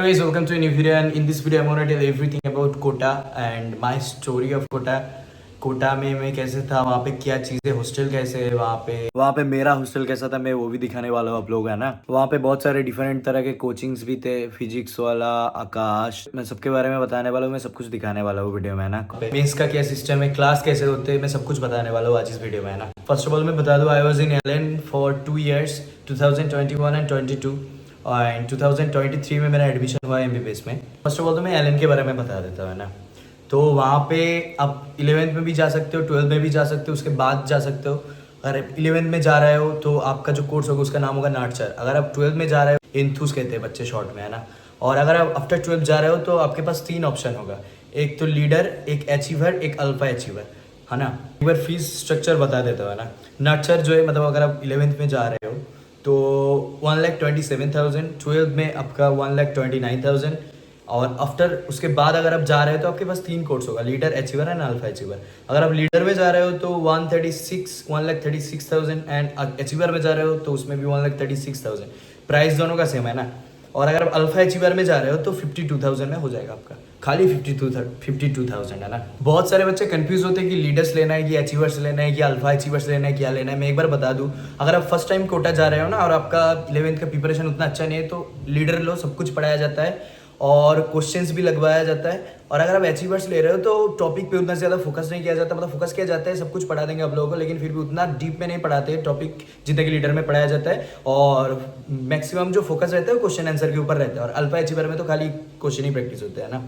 Guys, welcome to a new video, and in this video I'm gonna tell everything about Kota and my story of Kota. Kota में मैं कैसे था, वहाँ पे क्या चीज़ें, हॉस्टल कैसे है, वहाँ पे मेरा हॉस्टल कैसा था, मैं वो भी दिखाने वाला हूँ आप लोग, है ना। वहाँ पे बहुत सारे डिफरेंट तरह के कोचिंग्स भी थे, फिजिक्स वाला, आकाश, मैं सबके बारे में बताने वाला हूँ, मैं सब कुछ दिखाने वाला हूँ वीडियो में, है ना। मेंस का क्या सिस्टम है, क्लास कैसे होते हैं, मैं सब कुछ बताने वाला हूँ आज इस वीडियो में, है ना। फर्स्ट ऑफ ऑल मैं बता दूँ, I was in Allen for 2 years, 2021 and 22, और 2023 में मेरा एडमिशन हुआ MBBS में। फर्स्ट ऑफ ऑल तो मैं एलन के बारे में बता देता हूँ, है ना। तो वहाँ पे आप 11th में भी जा सकते हो, 12th में भी जा सकते हो, उसके बाद जा सकते हो। अगर 11th में जा रहे हो तो आपका जो कोर्स होगा उसका नाम होगा नार्चर। अगर आप 12th में जा रहे हो, इंथूस कहते हैं बच्चे शॉर्ट में, है ना। और अगर आप आफ्टर 12th जा रहे हो तो आपके पास 3 ऑप्शन होगा, एक तो लीडर, एक अचीवर, एक अल्फा अचीवर, है ना। एक बार फीस स्ट्रक्चर बता देता हूँ, है ना। नार्चर जो है, मतलब अगर आप 11th में जा रहे हो तो 1,27,000, 12th में आपका 1,29,000, और आफ्टर उसके बाद अगर आप जा रहे हो तो आपके पास 3 कोर्स होगा, leader, achiever and alpha achiever. अगर आप लीडर में जा रहे हो तो 1,36,000, एंड अचीवर में जा रहे हो तो उसमें भी 1,36,000। प्राइस दोनों का सेम है ना। और अगर आप अल्फा अचीवर में जा रहे हो तो 52,000 में हो जाएगा आपका, खाली 52,000, है ना। बहुत सारे बच्चे कंफ्यूज होते हैं कि लीडर्स लेना है कि अचीवर्स लेना है कि अल्फा अचीवर्स लेना है, क्या लेना है। मैं एक बार बता दूं, अगर आप फर्स्ट टाइम कोटा जा रहे हो ना और आपका 11th का प्रिपरेशन उतना अच्छा नहीं है तो लीडर लो, सब कुछ पढ़ाया जाता है और क्वेश्चंस भी लगवाया जाता है। और अगर आप अचीवर्स ले रहे हो तो टॉपिक पे उतना ज़्यादा फोकस नहीं किया जाता, मतलब फोकस किया जाता है, सब कुछ पढ़ा देंगे आप लोगों को, लेकिन फिर भी उतना डीप में नहीं पढ़ाते टॉपिक जितने कि लीडर में पढ़ाया जाता है। और मैक्सिमम जो फोकस रहता है वो क्वेश्चन आंसर के ऊपर रहता है, और अल्फा अचीवर में तो खाली क्वेश्चन ही प्रैक्टिस होते हैं ना,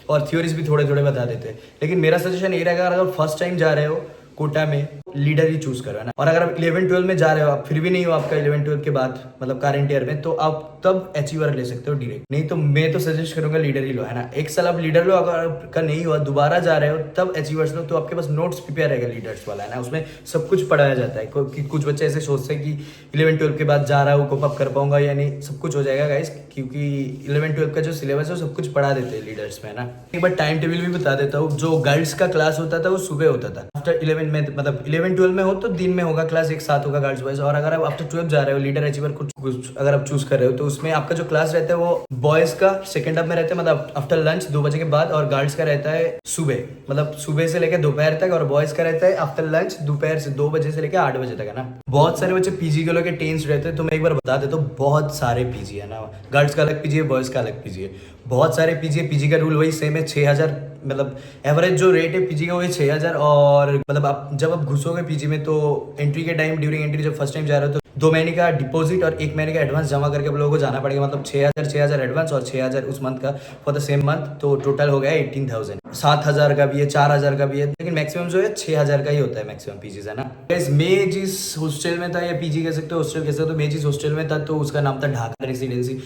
और थ्योरीज भी थोड़े थोड़े बता देते हैं। लेकिन मेरा सजेशन ये रहेगा, अगर फर्स्ट टाइम जा रहे हो कोटा में, लीडर ही चूज करो, है ना। और अगर आप 11-12 में जा रहे हो, आप फिर भी नहीं हो आपका 11-12 के बाद, मतलब करंट ईयर में, तो आप तब अचीवर ले सकते हो डायरेक्ट। नहीं तो मैं तो सजेस्ट करूंगा लीडर ही लो, है ना। एक साल आप लीडर लो, अगर आपका नहीं हुआ दोबारा जा रहे हो तब अचीवर्स लो, तो आपके पास नोट्स प्रिपेयर रहेगा लीडर्स वाला, है ना। उसमें सब कुछ पढ़ाया जाता है। कि कुछ बच्चे ऐसे सोचते हैं कि 11-12 के बाद जा रहा हूँ, कोप अप कर पाऊंगा या नहीं, सब कुछ हो जाएगा गाइस, क्योंकि 11-12 का जो सिलेबस है वो सब कुछ पढ़ा देते हैं लीडर्स में, है ना। एक बार टाइम टेबल भी बता देता हूँ। जो गर्ल्स का क्लास होता था वो सुबह होता था, आफ्टर 11 में, मतलब 11-12 में हो तो दिन में होगा क्लास, एक साथ होगा गर्ल्स बॉयज। और अगर आप आफ्टर 12 जा रहे हो, लीडर अचीवर कुछ अगर आप चूज कर रहे हो, तो उसमें आपका जो क्लास रहता है वो बॉयज का सेकंड हाफ में रहता है, मतलब आफ्टर लंच 2 बजे के बाद, और गर्ल्स का रहता है सुबह, मतलब सुबह से लेकर दोपहर तक, और बॉयज का रहता है आफ्टर लंच दोपहर से 2 बजे से लेकर 8 बजे तक, है ना। बहुत सारे बच्चे पीजी के लोग के टेंस रहते हैं, तो मैं एक बार बता देता हूँ, बहुत सारे पीजी है ना। गर्ल्स का अलग पीजी है, बॉयज का अलग पीजी है, बहुत सारे पीजी है। पीजी का रूल वही सेम है, 6,000, मतलब एवरेज जो रेट है पीजी का वही 6,000। और मतलब आप जब आप घुसोगे पीजी में तो एंट्री के टाइम, ड्यूरिंग एंट्री जब फर्स्ट टाइम जा रहे हो तो 2 महीने का डिपॉजिट और 1 महीने का एडवांस जमा करके आप लोगों को जाना पड़ेगा, मतलब 6,000 एडवांस और 6,000 उस मंथ का फॉर द सेम मंथ, तो टोटल हो गया 18,000। 7,000 का भी है, 4,000 का भी है, लेकिन मैक्सिमम जो है 6,000 का ही होता है मैक्सिमम पीजी, है ना। मैं जिस हॉस्टल में था, या पीजी कह सकते हो, हॉस्टल कह सकते हो, तो मैं जिस हॉस्टल में था तो उसका नाम था ढाका रेसिडेंसी।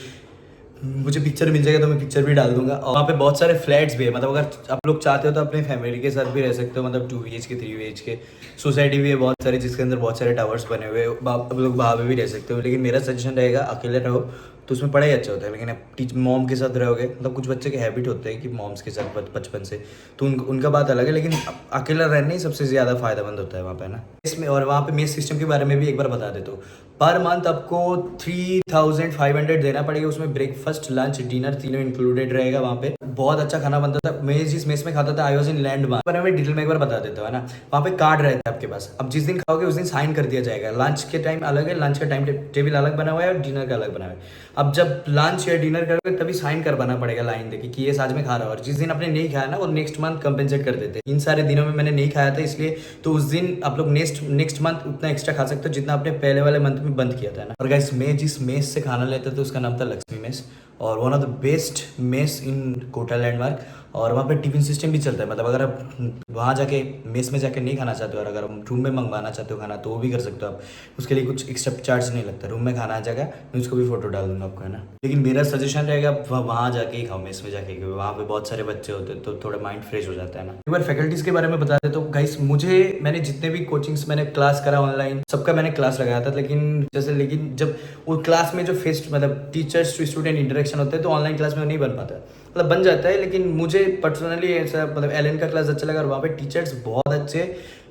मुझे पिक्चर मिल जाएगा तो मैं पिक्चर भी डाल दूंगा। और वहाँ पे बहुत सारे फ्लैट्स भी है, मतलब अगर आप लोग चाहते हो तो अपने फैमिली के साथ भी रह सकते हो, मतलब 2 BHK 3 BHK सोसाइटी भी है बहुत सारी, जिसके अंदर बहुत सारे टावर्स बने हुए हैं, आप लोग वहाँ पे भी रह सकते हो। लेकिन मेरा सजेशन रहेगा अकेले रहो तो उसमें पढ़ाई अच्छा होता है। लेकिन आप मॉम के साथ रहोगे, मतलब कुछ बच्चे के हैबिट होते हैं कि मॉम्स के साथ बचपन से, तो उनका बात अलग है, लेकिन अकेला रहना ही सबसे ज़्यादा फायदेमंद होता है वहाँ पे ना। इसमें और वहाँ पे मेस सिस्टम के बारे में भी एक बार बता देता हूँ। पर मंथ आपको 3,500 देना पड़ेगा, उसमें ब्रेकफास्ट, लंच, डिनर तीनों इंक्लूडेड रहेगा। वहाँ पे बहुत अच्छा खाना बनता था। मैं जिस मेस में खाता था, आई वॉज इन लैंडमार्क, पर मैं डिटेल में एक बार बता देता हूँ, है ना। वहाँ पे कार्ड रहता है आपके पास, अब जिस दिन खाओगे उस दिन साइन कर दिया जाएगा। लंच के टाइम अलग है, लंच का टाइम टेबल अलग बना हुआ है, और डिनर का अलग बना हुआ है। अब जब लंच या डिनर करोगे तभी साइन करवाना पड़ेगा लाइन देके कि ये आज में खा रहा हूँ, और जिस दिन आपने नहीं खाया ना वो नेक्स्ट मंथ कंपेंसेट कर देते हैं। इन सारे दिनों में मैंने नहीं खाया था, इसलिए तो उस दिन आप लोग नेक्स्ट मंथ उतना एक्स्ट्रा खा सकते हो जितना आपने पहले वाले मंथ में बंद किया था ना। और गाइस, मैं जिस मेस से खाना लेता था उसका नाम था लक्ष्मी मेस, और one of the best mess in Kota landmark. और वहाँ पे टिफिन सिस्टम भी चलता है, मतलब अगर आप वहाँ जाके मेस में जाके नहीं खाना चाहते हो और अगर रूम में मंगवाना चाहते हो खाना, तो वो भी कर सकते हो आप। उसके लिए कुछ एक्स्ट्रा चार्ज नहीं लगता, रूम में खाना आ जाएगा। मैं उसको भी फोटो डाल दूंगा आपको, है ना। लेकिन मेरा सजेशन रहेगा वहाँ जाके ही खाओ, मेस में जाके, क्योंकि वहाँ पे बहुत सारे बच्चे होते हैं तो थोड़ा माइंड फ्रेश हो जाता है ना। एक बार फैकल्टीज के बारे में बता देता हूँ गाइस। मैंने जितने भी कोचिंग्स मैंने क्लास करा ऑनलाइन, सबका मैंने क्लास लगाया था, लेकिन जब वो क्लास में जो फेस, मतलब टीचर्स टू स्टूडेंट इंटरेक्शन होता है, तो ऑनलाइन क्लास में नहीं बन पाता, मतलब बन जाता है। लेकिन मुझे पर्सनली ऐसा, मतलब एलन का क्लास अच्छा लगा, और वहाँ पे टीचर्स बहुत अच्छे।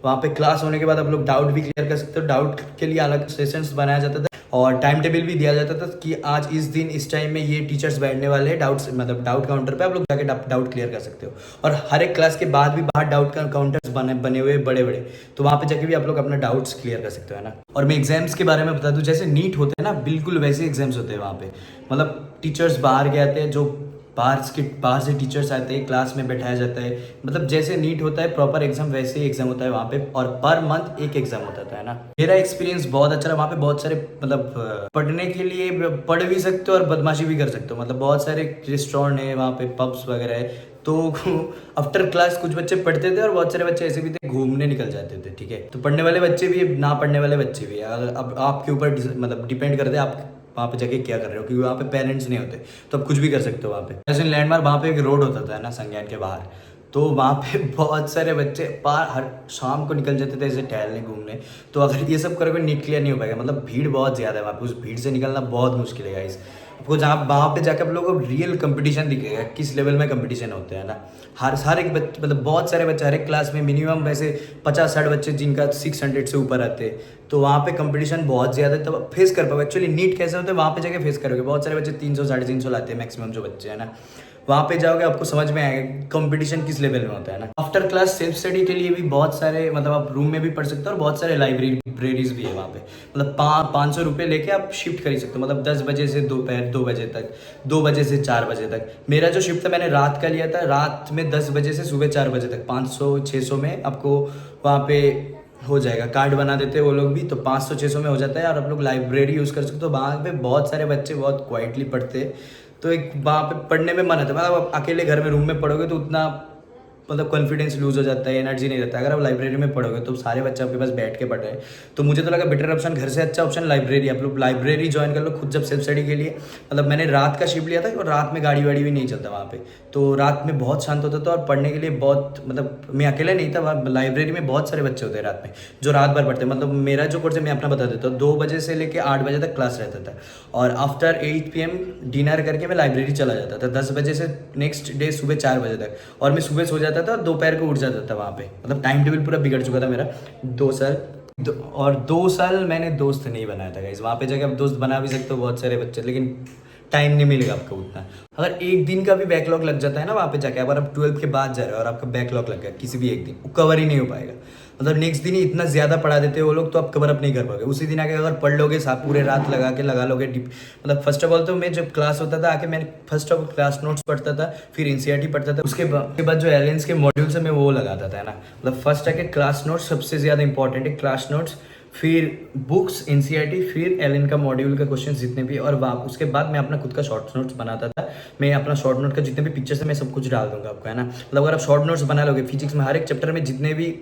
वहाँ पे क्लास होने के बाद आप लोग डाउट भी क्लियर कर सकते हो, डाउट के लिए अलग सेशंस बनाया जाता था। और टाइम टेबल भी दिया जाता था कि आज इस दिन इस टाइम में ये टीचर्स बैठने वाले हैं, डाउट्स मतलब डाउट काउंटर पे आप लोग जाके डाउट क्लियर कर सकते हो। और हर एक क्लास के बाद भी बाहर डाउट काउंटर्स बने हुए बड़े बड़े, तो वहाँ पे जाके भी आप लोग अपना डाउट्स क्लियर कर सकते हो, है ना। और मैं एग्जाम्स के बारे में बता दूँ, जैसे नीट होते हैं ना, बिल्कुल वैसे एग्जाम्स होते हैं वहाँ पे। मतलब टीचर्स बाहर के आते हैं, जो बाहर से टीचर्स आते हैं, क्लास में बैठाया जाता है। मतलब जैसे नीट होता है प्रॉपर एग्जाम, वैसे ही एग्जाम होता है वहाँ पे, और पर मंथ एक एग्जाम होता था, है ना। मेरा एक्सपीरियंस बहुत अच्छा रहा वहाँ पे। बहुत सारे मतलब पढ़ने के लिए पढ़ भी सकते हो और बदमाशी भी कर सकते हो। मतलब बहुत सारे रेस्टोरेंट है वहाँ पे, पब्स वगैरह है, तो आफ्टर क्लास कुछ बच्चे पढ़ते थे और बहुत सारे बच्चे ऐसे भी थे घूमने निकल जाते थे, ठीक है। तो पढ़ने वाले बच्चे भी है, ना पढ़ने वाले बच्चे भी है। अब आपके ऊपर मतलब डिपेंड करते हैं आप वहाँ पे जाके क्या कर रहे हो, क्योंकि वहाँ पे पेरेंट्स नहीं होते, तो आप कुछ भी कर सकते हो वहाँ पे। जैसे लैंडमार्क वहाँ पे एक रोड होता था ना संज्ञान के बाहर, तो वहाँ पे बहुत सारे बच्चे पार हर शाम को निकल जाते थे ऐसे टहलने घूमने। तो अगर ये सब करोगे नीट क्लियर नहीं हो पाएगा। मतलब भीड़ बहुत ज़्यादा है वहाँ पे, उस भीड़ से निकलना बहुत मुश्किल है गाइस। आपको जहाँ वहाँ पे जाकर आप लोगों को रियल कंपटीशन दिखेगा, किस लेवल में कंपटीशन होते हैं ना। हर एक बच्चे मतलब बहुत सारे बच्चे हर एक क्लास में मिनिमम वैसे 50-60 बच्चे जिनका 600 से ऊपर आते हैं। तो वहाँ पे कंपटीशन बहुत ज़्यादा है, तब फेस कर पाओ। एक्चुअली नीट कैसे होता है वहाँ पे जाके फेस करोगे। बहुत सारे बच्चे 300-350 लाते हैं मैक्सिमम जो बच्चे हैं ना। वहाँ पे जाओगे आपको समझ में आएगा कंपटीशन किस लेवल में होता है ना। आफ्टर क्लास सेल्फ स्टडी के लिए भी बहुत सारे मतलब आप रूम में भी पढ़ सकते हो, और बहुत सारे लाइब्रेरीज भी है वहाँ पे। मतलब 500 रुपये लेके आप शिफ्ट कर सकते हो। मतलब 10 बजे से दोपहर 2 बजे तक, 2 बजे से 4 बजे तक। मेरा जो शिफ्ट था मैंने रात का लिया था, रात में 10 बजे से सुबह 4 बजे तक। 500-600 में आपको वहाँ पे हो जाएगा। कार्ड बना देते हैं वो लोग भी, तो 500-600 में हो जाता है। और आप लोग लाइब्रेरी यूज़ कर सकते हो। वहाँ पे बहुत सारे बच्चे बहुत क्वाइटली पढ़ते हैं, तो एक वहाँ पे पढ़ने में मन आता है। मतलब आप अकेले घर में रूम में पढ़ोगे तो उतना मतलब कॉन्फिडेंस लूज हो जाता है, एनर्जी नहीं रहता है। अगर आप लाइब्रेरी में पढ़ोगे तो सारे बच्चे आपके पास बैठ के पढ़ रहे हैं, तो मुझे तो लगा बेटर ऑप्शन, घर से अच्छा ऑप्शन लाइब्रेरी। आप लोग लाइब्रेरी ज्वाइन कर लो खुद जब सेल्फ स्टडी के लिए। मतलब मैंने रात का शिफ्ट लिया था और रात में गाड़ी वाड़ी भी नहीं चलता वहाँ पे, तो रात में बहुत शांत होता था और पढ़ने के लिए बहुत मतलब मैं अकेले नहीं था वहाँ लाइब्रेरी में। बहुत सारे बच्चे होते हैं रात में जो रात भर पढ़ते हैं। मतलब मेरा जो कोर्स है मैं अपना बता देता हूँ, 2 बजे से लेकर 8 बजे तक क्लास रहता था, और आफ्टर 8 PM डिनर करके मैं लाइब्रेरी चला जाता था 10 बजे से नेक्स्ट डे सुबह 4 बजे तक। और मैं सुबह सो जाता था और दोपहर को उठ जाता था वहाँ पे। मतलब टाइम टेबल पूरा बिगड़ चुका था मेरा 2 साल। और 2 साल मैंने दोस्त नहीं बनाया था गाइस। वहाँ पे जाके आप दोस्त बना भी सकते हो बहुत सारे बच्चे, लेकिन टाइम नहीं मिलेगा आपको उतना। अगर एक दिन का भी बैकलॉग लग जाता है ना वहाँ पे जाके, अगर आप 12th के बाद जा रहे हो और आपका बैकलॉग लग गया किसी भी एक दिन, वो कवर ही नहीं हो पाएगा। मतलब नेक्स्ट दिन ही इतना ज़्यादा पढ़ा देते हैं वो लोग, तो आप कवर अप नहीं कर पाओगे। उसी दिन आके अगर पढ़ लोगे साहब पूरे रात लगा लोगे मतलब फर्स्ट ऑफ ऑल तो मैं जब क्लास होता था आके मैंने फर्स्ट ऑफ क्लास नोट्स पढ़ता था, फिर एनसीईआरटी पढ़ता था। उसके बाद जो एलियंस के मॉड्यूल्स है मैं वो लगाता था, है ना। मतलब फर्स्ट आके क्लास नोट्स सबसे ज़्यादा इंपॉर्टेंट है, क्लास नोट्स, फिर बुक्स एनसीईआरटी, फिर एलन का मॉड्यूल का क्वेश्चन जितने भी, और उसके बाद मैं अपना खुद का शॉर्ट नोट्स बनाता था। मैं अपना शॉर्ट नोट का जितने भी पिक्चर्स है मैं सब कुछ डाल दूंगा आपको, है ना। मतलब अगर आप शॉर्ट नोट्स बना लोगे फिजिक्स में हर एक चैप्टर में जितने भी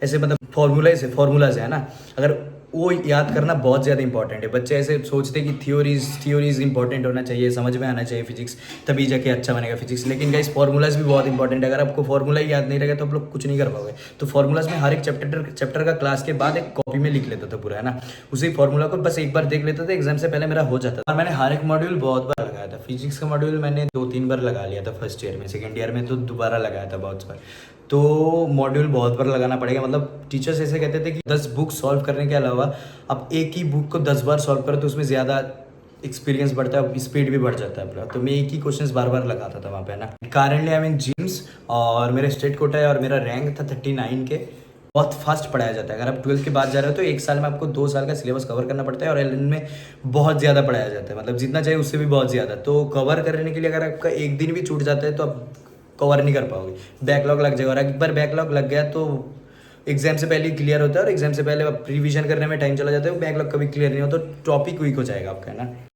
ऐसे मतलब फॉर्मूलाज है ना, अगर वो याद करना बहुत ज़्यादा इंपॉर्टेंट है। बच्चे ऐसे सोचते हैं कि थियोरीज इंपॉर्टेंट होना चाहिए, समझ में आना चाहिए फिजिक्स, तभी जाके अच्छा बनेगा फिजिक्स। लेकिन गाइस फॉर्मूलाज भी बहुत इंपॉर्टेंट है। अगर आपको फॉर्मूला ही याद नहीं रहेगा तो आप लोग कुछ नहीं कर पाओगे। तो फॉर्मूलाज में हर एक चैप्टर का क्लास के बाद एक कॉपी में लिख लेता था पूरा, है ना। उसी फॉर्मूला को बस एक बार देख लेता था, एग्जाम से पहले मेरा हो जाता था। और मैंने हर एक मॉड्यूल बहुत बार लगाया था। फिजिक्स का मॉड्यूल मैंने 2-3 बार लगा लिया था फर्स्ट ईयर में, सेकेंड ईयर में तो दोबारा लगाया था बहुत बार। तो मॉड्यूल बहुत बार लगाना पड़ेगा। मतलब टीचर्स ऐसे कहते थे कि 10 बुक सॉल्व करने के अलावा आप एक ही बुक को 10 बार सॉल्व करो तो उसमें ज़्यादा एक्सपीरियंस बढ़ता है, स्पीड भी बढ़ जाता है अपना। तो मैं एक ही क्वेश्चंस बार बार लगाता था वहाँ पे, ना। Currently I am in GIMS और मेरा स्टेट कोटा है और मेरा रैंक था 39 के। बहुत फास्ट पढ़ाया जाता है। अगर आप 12th के बाद जा रहे हो तो 1 साल में आपको 2 साल का सिलेबस कवर करना पड़ता है, और एल में बहुत ज़्यादा पढ़ाया जाता है। मतलब जितना चाहिए उससे भी बहुत ज़्यादा। तो कवर करने के लिए अगर आपका एक दिन भी छूट जाता है तो आप कवर नहीं कर पाओगे, बैकलॉग लग जाएगा। और एक बार बैकलॉग लग गया तो एग्जाम से पहले ही क्लियर होता है, और एग्जाम से पहले आप रिवीजन करने में टाइम चला जाता है। बैकलॉग कभी क्लियर नहीं हो तो टॉपिक वीक हो जाएगा आपका, है ना।